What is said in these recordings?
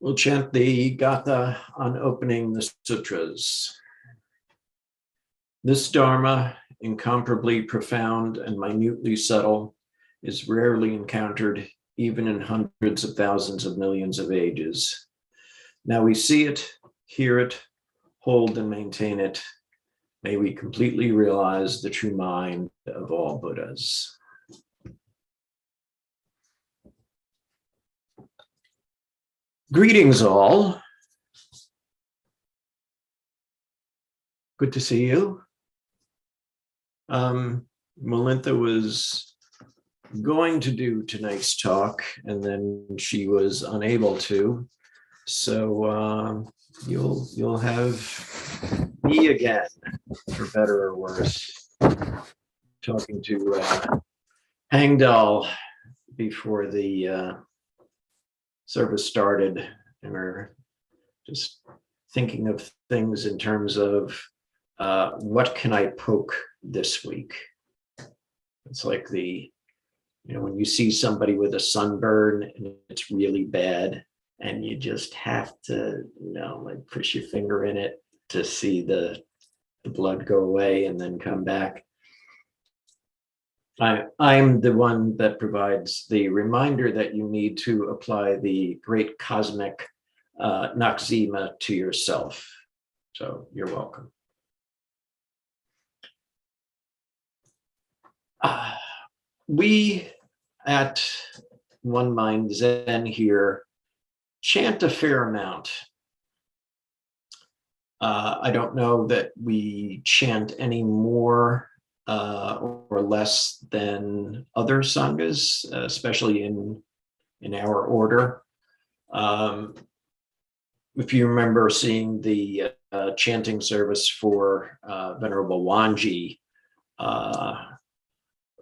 We'll chant the Gatha on opening the sutras. This Dharma, incomparably profound and minutely subtle, is rarely encountered even in hundreds of thousands of millions of ages. Now we see it, hear it, hold and maintain it. May we completely realize the true mind of all Buddhas. Greetings all. Good to see you. Melintha was going to do tonight's talk and then she was unable to. So you'll have me again, for better or worse, talking to Hangdal before the service started, and we're just thinking of things in terms of what can I poke this week? It's like when you see somebody with a sunburn and it's really bad and you just have to, like push your finger in it to see the blood go away and then come back. I'm the one that provides the reminder that you need to apply the great cosmic Noxzema to yourself. So you're welcome. We at One Mind Zen here chant a fair amount. I don't know that we chant any more or less than other sanghas, especially in our order. If you remember seeing the chanting service for Venerable Wanji,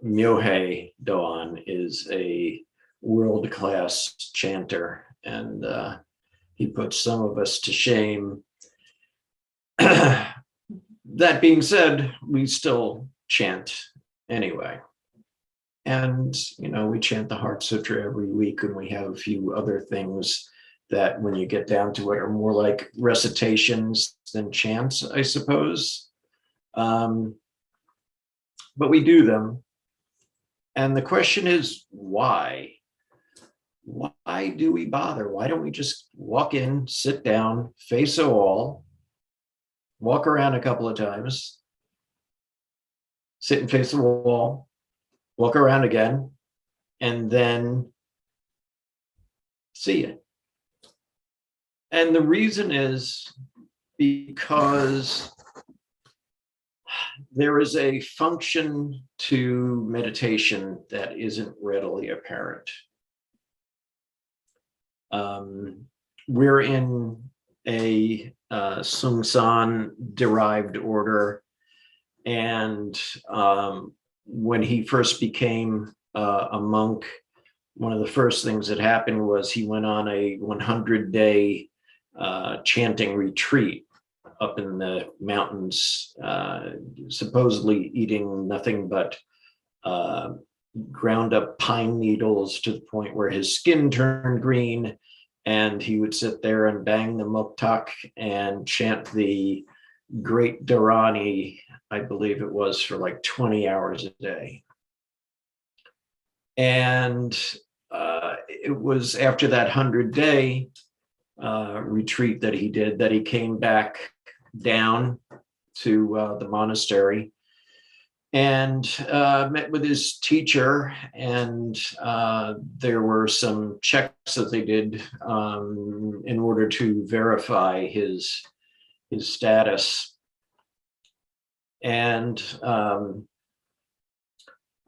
Myohei Doan is a world-class chanter, and he puts some of us to shame. That being said, we still chant anyway. And, we chant the Heart Sutra every week, and we have a few other things that when you get down to it are more like recitations than chants, I suppose. But we do them. And the question is, why? Why do we bother? Why don't we just walk in, sit down, face a wall, walk around a couple of times, sit and face the wall, walk around again, and then see it? And the reason is because there is a function to meditation that isn't readily apparent. We're in a Sungsan derived order, and when he first became a monk, one of the first things that happened was he went on a 100-day chanting retreat up in the mountains, supposedly eating nothing but ground up pine needles to the point where his skin turned green, and he would sit there and bang the muktak and chant the Great Dharani, I believe it was, for like 20 hours a day. And it was after that 100-day retreat that he did that he came back down to the monastery and met with his teacher, and there were some checks that they did in order to verify his status. And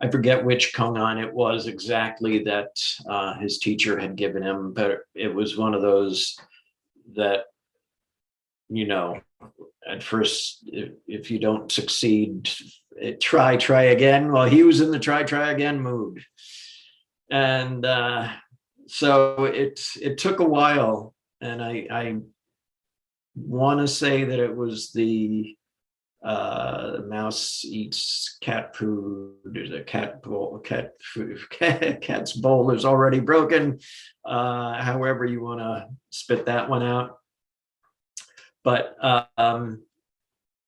I forget which koan it was exactly that his teacher had given him, but it was one of those that, at first, if you don't succeed, try again. Well, he was in the try again mood. And so it took a while. And I want to say that it was the The mouse eats cat food. There's a cat bowl, cat food, cat's bowl is already broken. However you want to spit that one out. But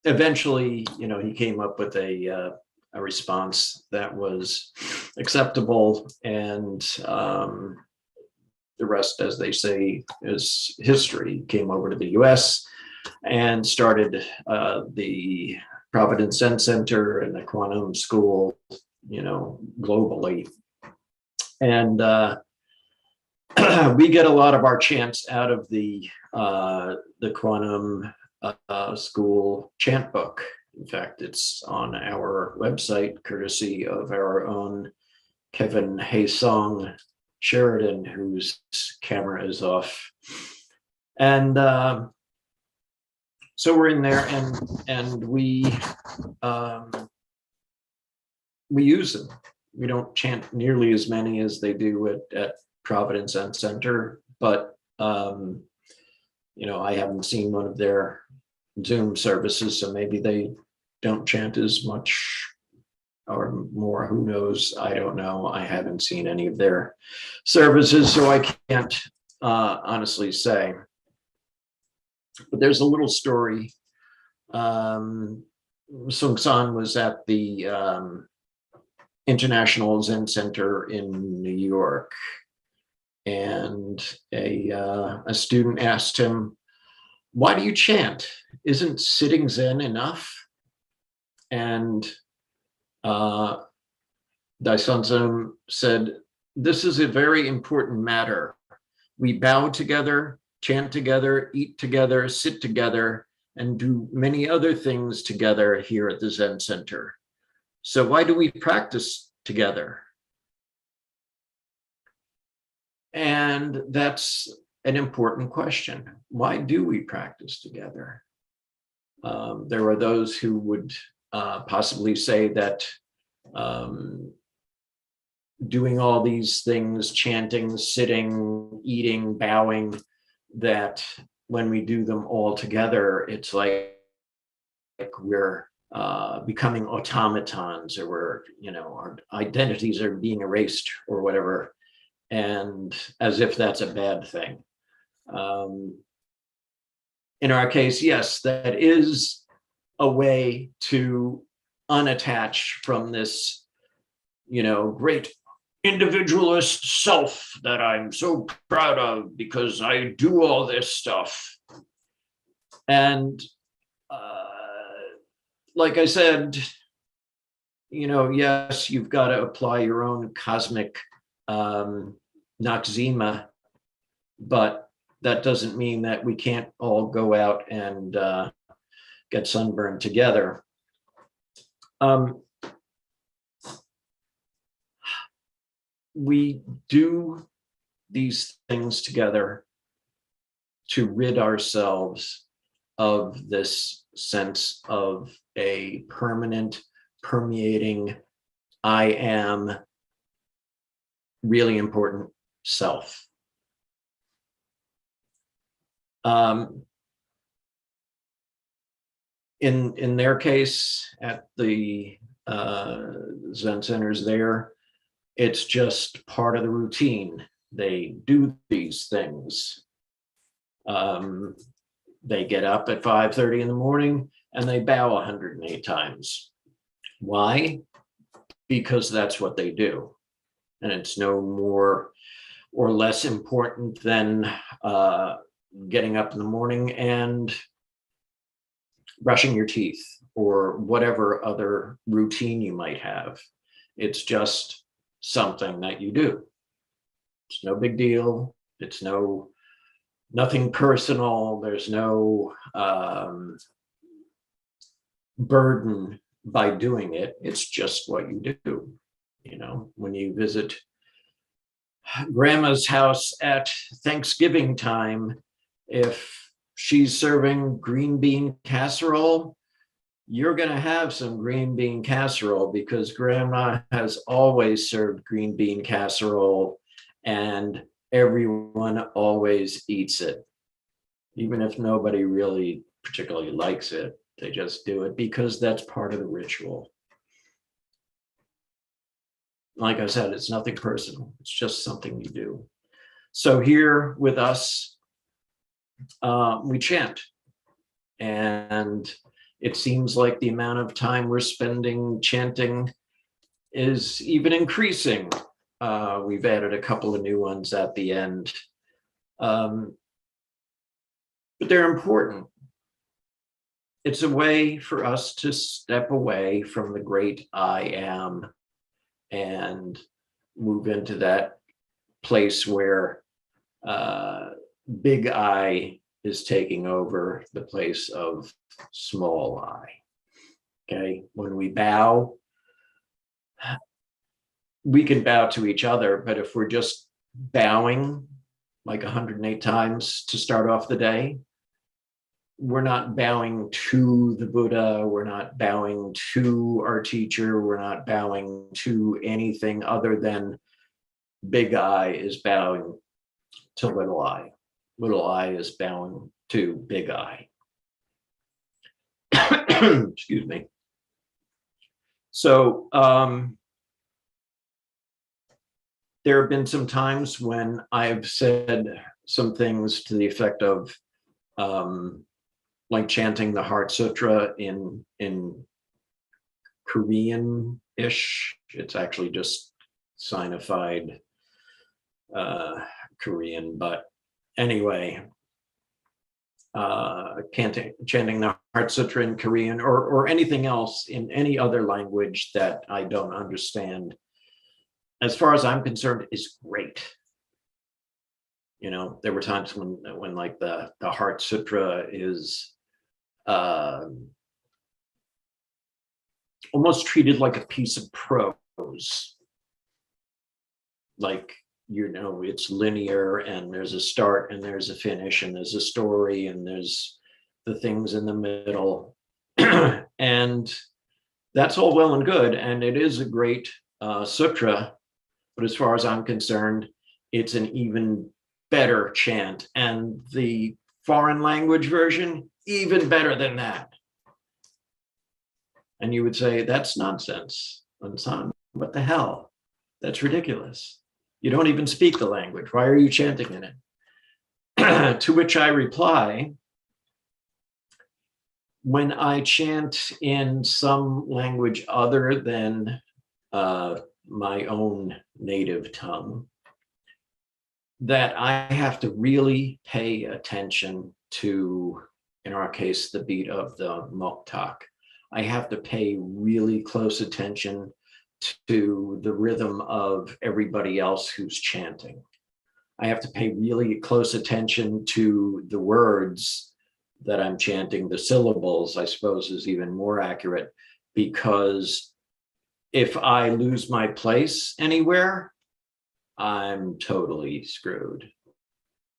eventually, he came up with a response that was acceptable, and the rest, as they say, is history. He came over to the U.S. and started the Providence Zen Center and the Quantum School, globally. And we get a lot of our chants out of the Quantum School chant book. In fact, it's on our website, courtesy of our own Kevin Haysong Sheridan, whose camera is off. And so we're in there, and we use them. We don't chant nearly as many as they do at Providence Zen Center, but I haven't seen one of their Zoom services, so maybe they don't chant as much or more. Who knows? I don't know. I haven't seen any of their services, so I can't honestly say. But there's a little story. Seung San was at the International Zen Center in New York, and a student asked him, "Why do you chant? Isn't sitting Zen enough?" And Daisonzon said, "This is a very important matter. We bow together, chant together, eat together, sit together, and do many other things together here at the Zen Center. So why do we practice together?" And that's an important question. Why do we practice together? There are those who would possibly say that doing all these things, chanting, sitting, eating, bowing, that when we do them all together, it's like we're becoming automatons, or our identities are being erased or whatever, and as if that's a bad thing. In our case, yes, that is a way to unattach from this, great individualist self that I'm so proud of because I do all this stuff. And like I said, yes, you've got to apply your own cosmic Noxzema, but that doesn't mean that we can't all go out and get sunburned together. We do these things together to rid ourselves of this sense of a permanent, permeating, I am really important self. In their case, at the Zen centers there, it's just part of the routine. They do these things. They get up at 5:30 in the morning and they bow 108 times. Why? Because that's what they do. And it's no more or less important than getting up in the morning and brushing your teeth or whatever other routine you might have. It's just something that you do. It's no big deal. It's nothing personal. There's no burden by doing it. It's just what you do. When you visit grandma's house at Thanksgiving time, if she's serving green bean casserole, you're going to have some green bean casserole because grandma has always served green bean casserole and everyone always eats it, even if nobody really particularly likes it. They just do it because that's part of the ritual. Like I said, it's nothing personal. It's just something you do. So here with us, we chant. And it seems like the amount of time we're spending chanting is even increasing. We've added a couple of new ones at the end. But they're important. It's a way for us to step away from the great I am and move into that place where big I is taking over the place of small I. Okay, when we bow, we can bow to each other, but if we're just bowing like 108 times to start off the day, we're not bowing to the Buddha, we're not bowing to our teacher, we're not bowing to anything other than big I is bowing to little I. Little I is bowing to big I. Excuse me. So there have been some times when I've said some things to the effect of like chanting the Heart Sutra in Korean-ish. It's actually just signified Korean, but anyway, chanting the Heart Sutra in Korean or anything else in any other language that I don't understand, as far as I'm concerned, is great. You know, there were times when like the Heart Sutra is almost treated like a piece of prose, like, you know, it's linear and there's a start and there's a finish and there's a story and there's the things in the middle. And that's all well and good, and it is a great sutra, but as far as I'm concerned, it's an even better chant, and the foreign language version, even better than that. And you would say, that's nonsense. What the hell? That's ridiculous. You don't even speak the language. Why are you chanting in it? To which I reply, when I chant in some language other than my own native tongue, that I have to really pay attention to, in our case, the beat of the moktak. I have to pay really close attention to the rhythm of everybody else who's chanting. I have to pay really close attention to the words that I'm chanting, the syllables, I suppose, is even more accurate, because if I lose my place anywhere, I'm totally screwed,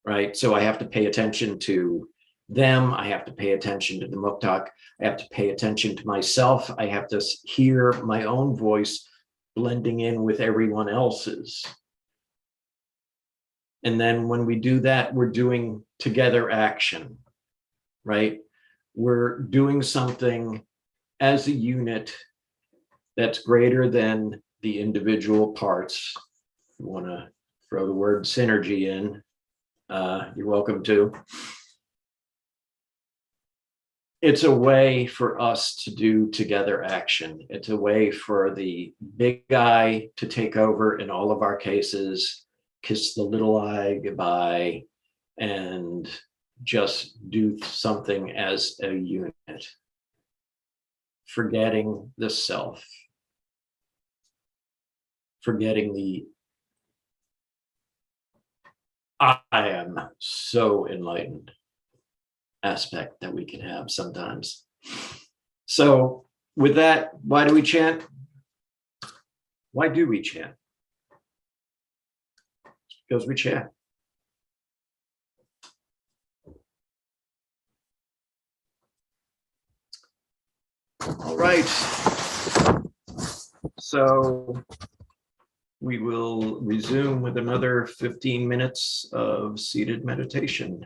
right? So I have to pay attention to them. I have to pay attention to the muktak. I have to pay attention to myself. I have to hear my own voice blending in with everyone else's. And then when we do that, we're doing together action, right? We're doing something as a unit that's greater than the individual parts. If you want to throw the word synergy in, you're welcome to. It's a way for us to do together action. It's a way for the big guy to take over in all of our cases, kiss the little I goodbye, and just do something as a unit, forgetting the self, forgetting the I am so enlightened aspect that we can have sometimes. So with that, why do we chant? Why do we chant? Because we chant. All right. So we will resume with another 15 minutes of seated meditation.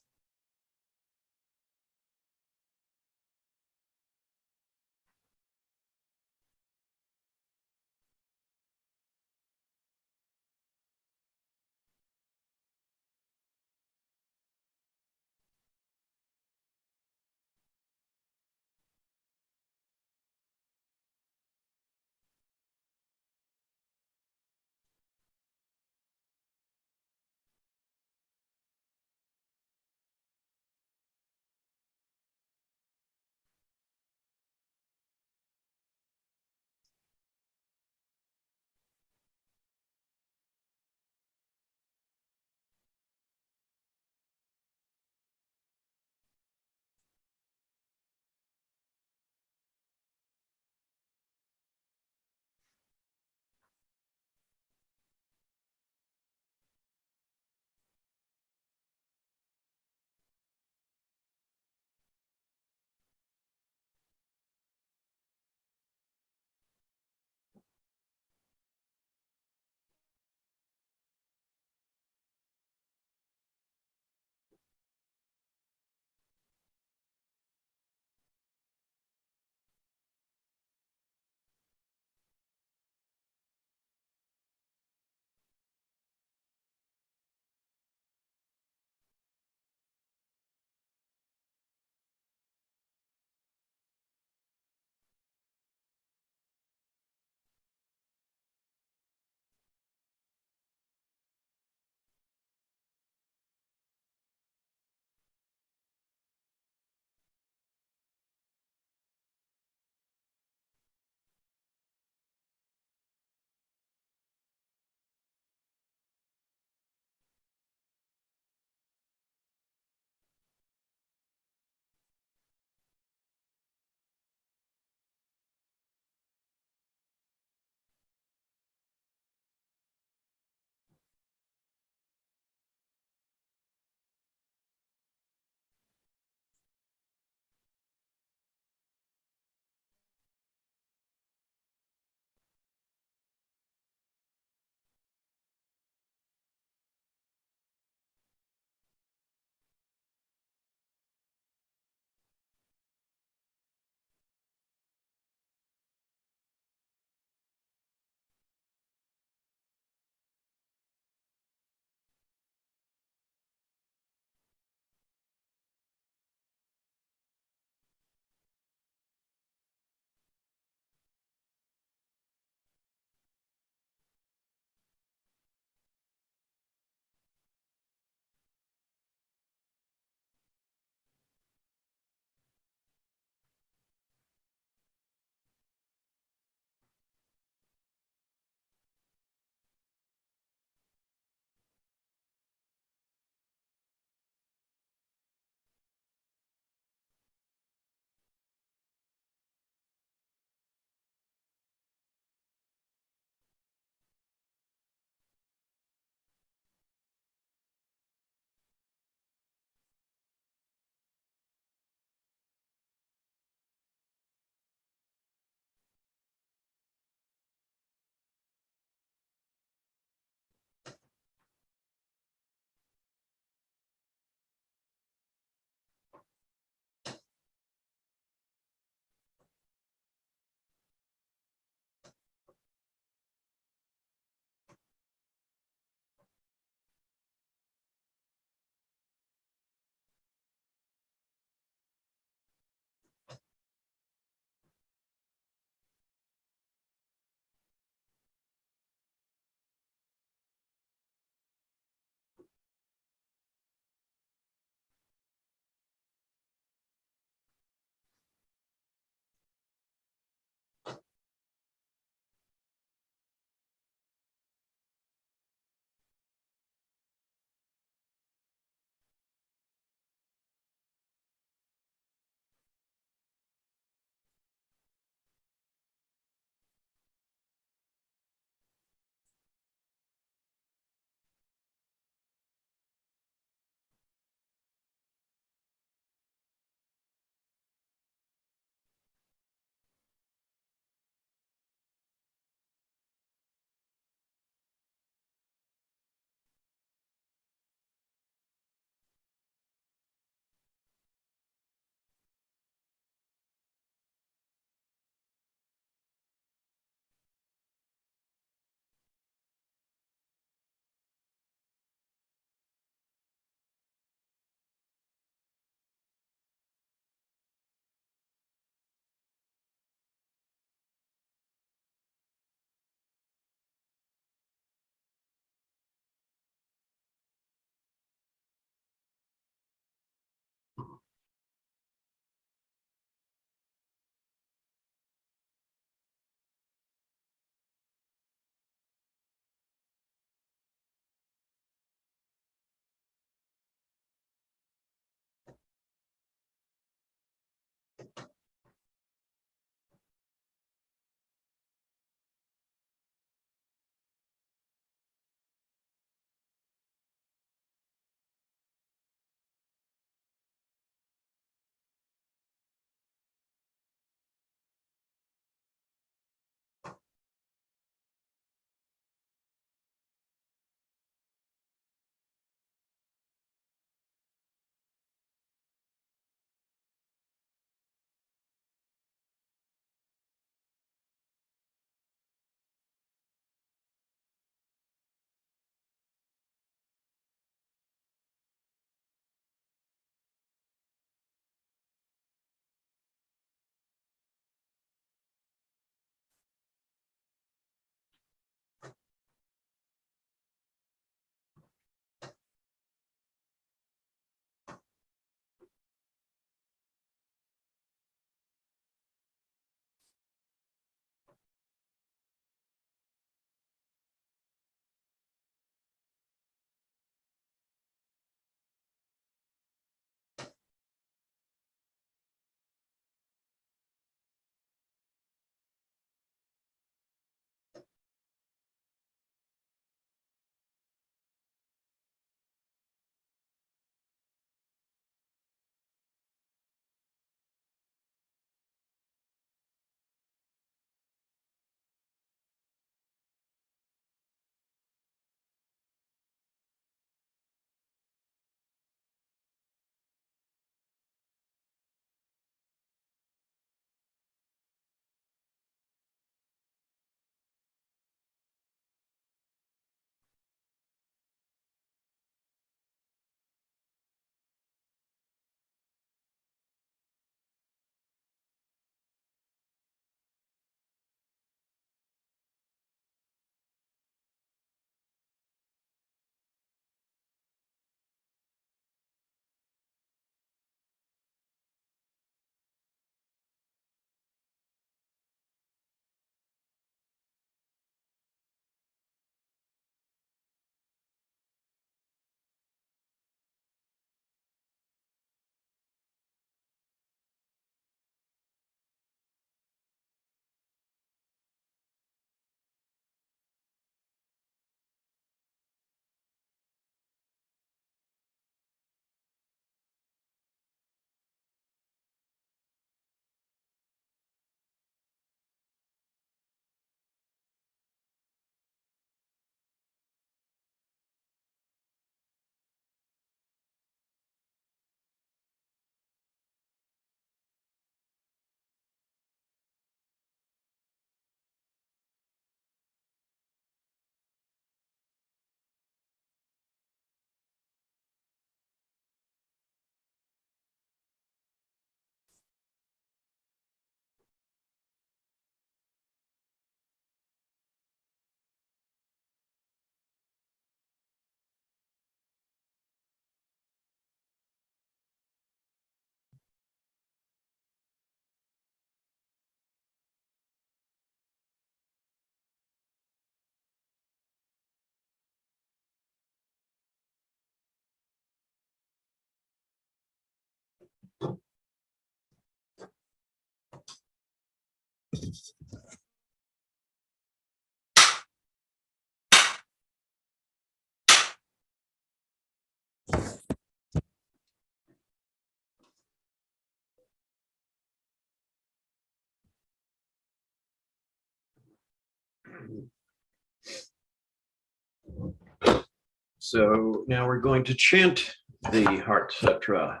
So now we're going to chant the Heart Sutra.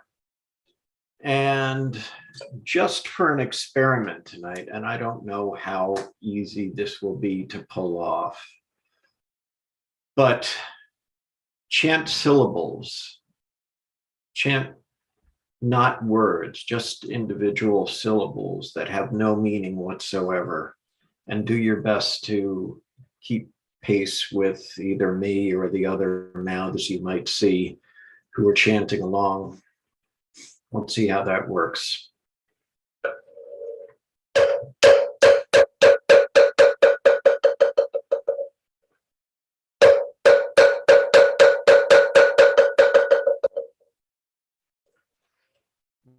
And just for an experiment tonight, and I don't know how easy this will be to pull off, but chant syllables, chant not words, just individual syllables that have no meaning whatsoever, and do your best to keep pace with either me or the other mouths you might see who are chanting along. Let's see how that works.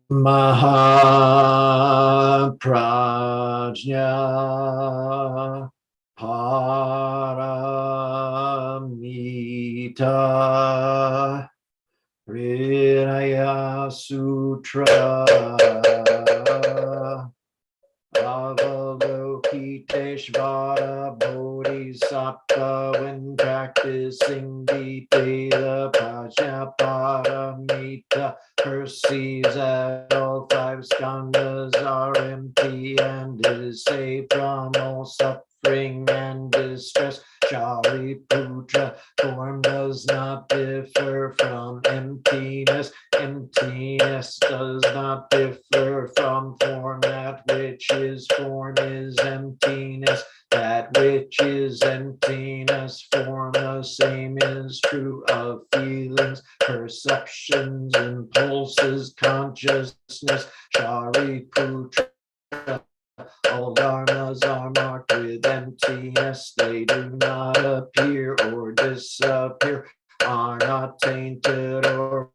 Mahaprajna Paramita Hridaya Sutra Avalokiteshvara Bodhisattva when practicing deeply the Prajna Paramita perceives that all five skandhas are empty and is safe from all suffering and distress. Shariputra, form does not differ from emptiness. Emptiness does not differ from form. That which is form is emptiness. That which is emptiness, form. The same is true of feelings, perceptions, impulses, consciousness. Shariputra, all dharmas are marked with emptiness. They do not appear or disappear, are not tainted or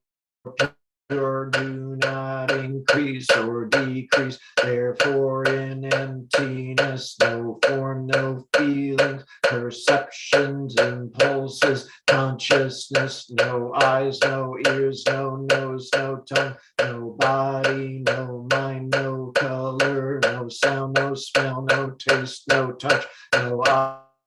pure, do not increase or decrease. Therefore, in emptiness, no form, no feelings, perceptions, impulses, consciousness, no eyes, no ears, no nose, no tongue, no body, no mind, no color, no sound, no smell, no taste, no touch, no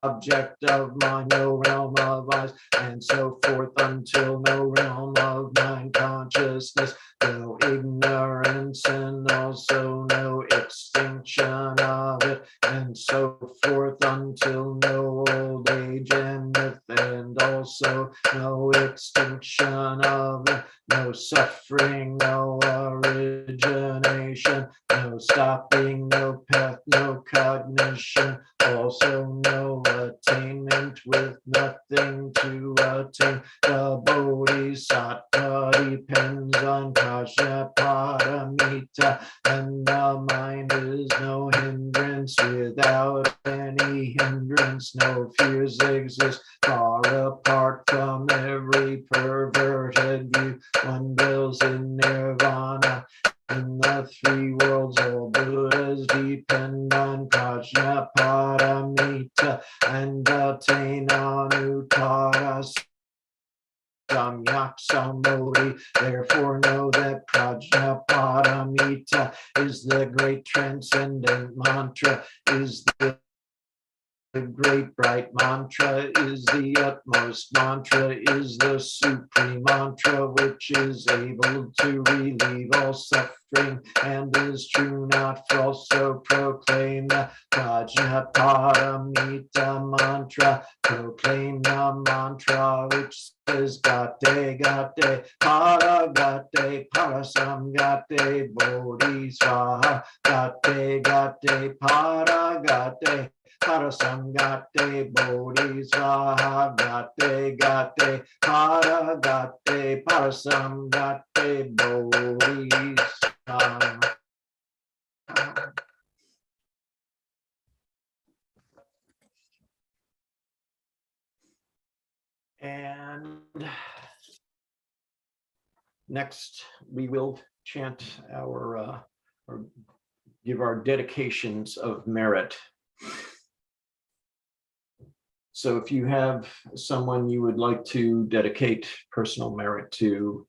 object of mind, no realm of eyes, and so forth until no realm of mind consciousness, no ignorance, and also no extinction of it, and so forth until no old age and death, and also no extinction of it, no suffering, no origination, no stopping, no path, no cognition, also no attainment with nothing to attain. The Bodhisattva depends on Prajna Paramita, and the mind is no hindrance. Without any hindrance, no fears exist. Far apart from every perverted view, one dwells in nirvana. In the three worlds, all Buddhas depend on Prajna Paramita and attain Anuttara Samyak Sambodhi. Therefore know that Prajna Paramita is the great transcendent mantra, is the great bright mantra, is the utmost mantra, is the supreme mantra, which is able to relieve all suffering and is true, not false. So proclaim the Prajna Paramita mantra, proclaim the mantra which says Gate Gate Para Gate Parasam Gate Bodhi Swaha Gate Gate Para Gate Parasangate Bodhi Swaha Gate Gate Para Gate Parasangate Bodhi Swaha. And next we will chant our give our dedications of merit. So if you have someone you would like to dedicate personal merit to,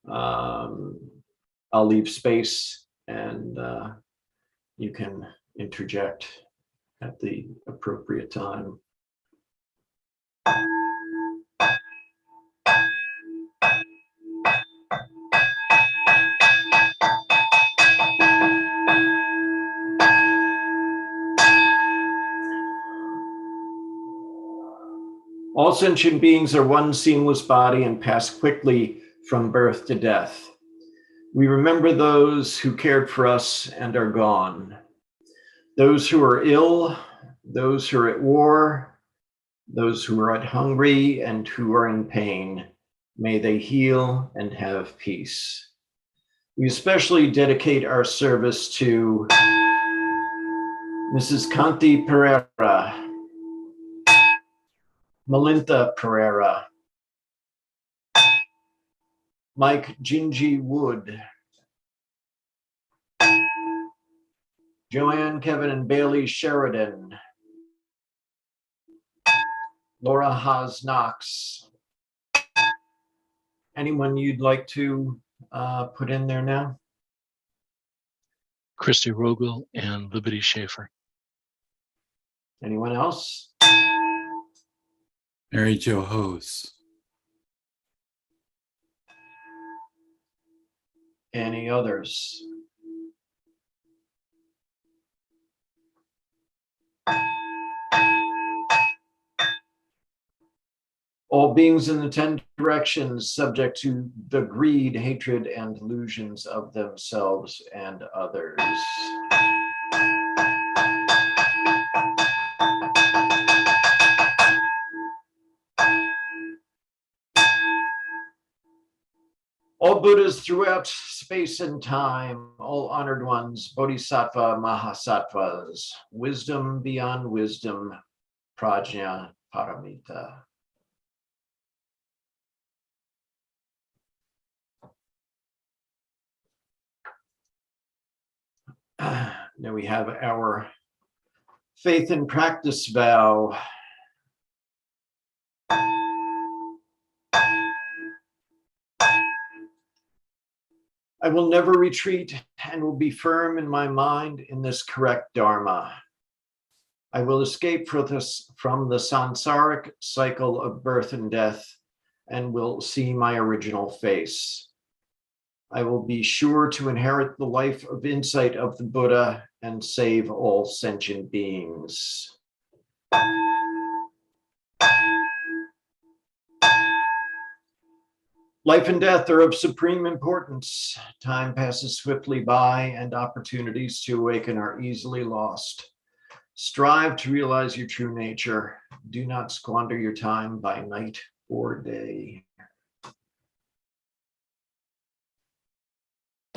I'll leave space and you can interject at the appropriate time. All sentient beings are one seamless body and pass quickly from birth to death. We remember those who cared for us and are gone. Those who are ill, those who are at war, those who are hungry and who are in pain, may they heal and have peace. We especially dedicate our service to Mrs. Kanti Pereira, Melinda Pereira, Mike Gingy Wood, Joanne, Kevin, and Bailey Sheridan, Laura Haas Knox. Anyone you'd like to put in there now? Christy Rogel and Liberty Schaefer. Anyone else? Mary Jo Hose. Any others? All beings in the 10 directions subject to the greed, hatred, and illusions of themselves and others. All Buddhas throughout space and time, all honored ones, Bodhisattva, Mahasattvas, wisdom beyond wisdom, Prajna Paramita. Now we have our faith and practice vow. I will never retreat and will be firm in my mind in this correct Dharma. I will escape from the samsaric cycle of birth and death and will see my original face. I will be sure to inherit the life of insight of the Buddha and save all sentient beings. Life and death are of supreme importance. Time passes swiftly by and opportunities to awaken are easily lost. Strive to realize your true nature. Do not squander your time by night or day.